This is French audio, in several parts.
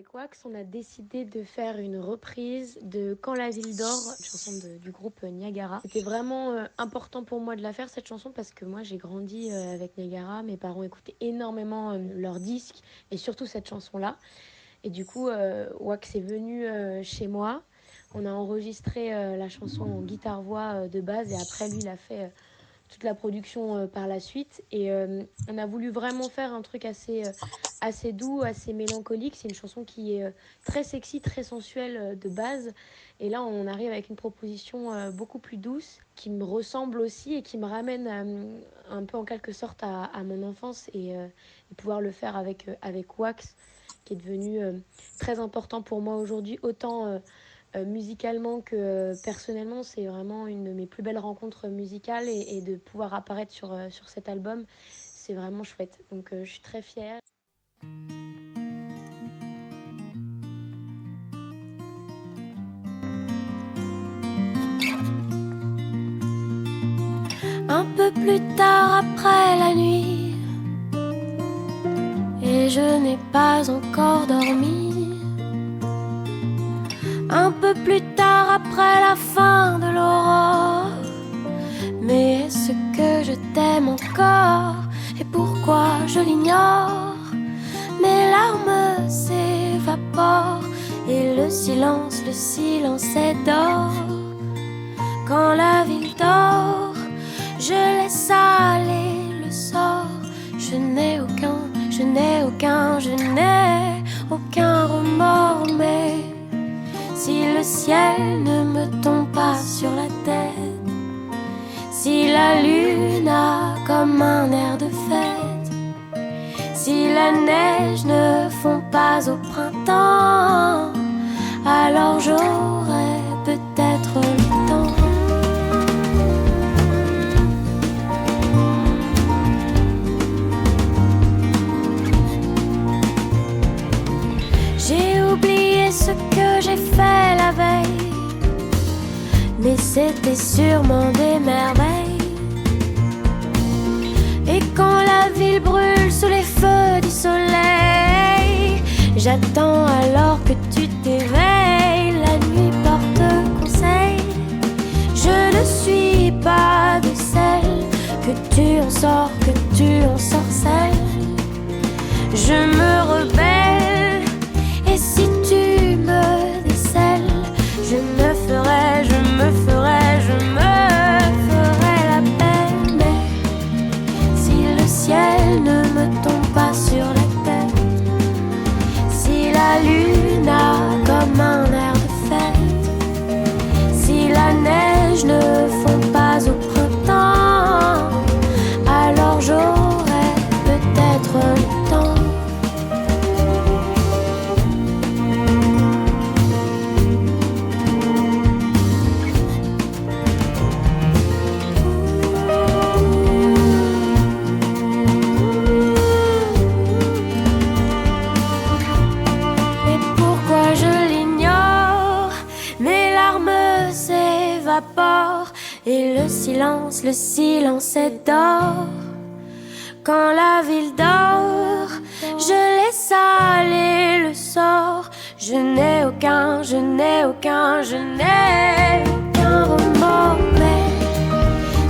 avec Wax, on a décidé de faire une reprise de Quand la ville dort, une chanson du groupe Niagara. C'était vraiment important pour moi de la faire, cette chanson, parce que moi j'ai grandi avec Niagara. Mes parents écoutaient énormément leurs disques et surtout cette chanson-là. Et du coup, Wax est venu chez moi. On a enregistré la chanson en guitare-voix de base et après lui il a fait toute la production par la suite. Et on a voulu vraiment faire un truc assez doux, assez mélancolique. C'est une chanson qui est très sexy, très sensuelle de base. Et là, on arrive avec une proposition beaucoup plus douce, qui me ressemble aussi et qui me ramène un peu en quelque sorte à mon enfance et pouvoir le faire avec Wax, qui est devenu très important pour moi aujourd'hui, autant musicalement que personnellement. C'est vraiment une de mes plus belles rencontres musicales et de pouvoir apparaître sur cet album, c'est vraiment chouette. Donc je suis très fière. Un peu plus tard après la nuit, et je n'ai pas encore dormi. Un peu plus tard après la fin de l'aurore, mais est-ce que je t'aime encore? Et pourquoi je l'ignore? Mes larmes s'évaporent et le silence est d'or. Quand la ville dort, je laisse aller le sort. Je n'ai aucun remords. Mais si le ciel ne me tombe pas sur la tête, si la lune a comme un air de fête, si la neige ne fond pas au printemps, alors j'aurai peut-être le temps. J'ai oublié ce que j'ai fait la veille, mais c'était sûrement des merveilles. Et quand la ville brûle sous les feux du soleil, j'attends alors que tu t'éveilles. La nuit porte conseil. Je ne suis pas de celle que tu ensorcelles. Je me rebelle, et si tu me décèles, je me ferai la peine. Mais si le ciel ne me tombe pas sur la tête, si la lune a comme un air de fête, si la neige ne fond pas au printemps, alors j'aurai peut-être le temps. Et le silence est d'or. Quand la ville dort, je laisse aller le sort. Je n'ai aucun remords. Mais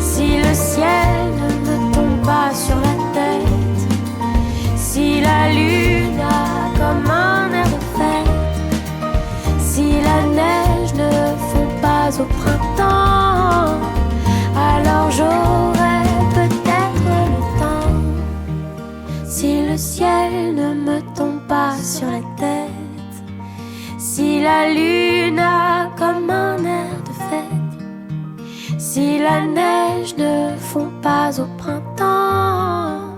si le ciel ne me tombe pas sur la tête, si la lune a comme un air de fête, si la neige ne fond pas au printemps, alors j'aurai peut-être le temps. Si le ciel ne me tombe pas sur la tête, si la lune a comme un air de fête, si la neige ne fond pas au printemps,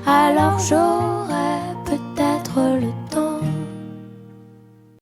alors j'aurai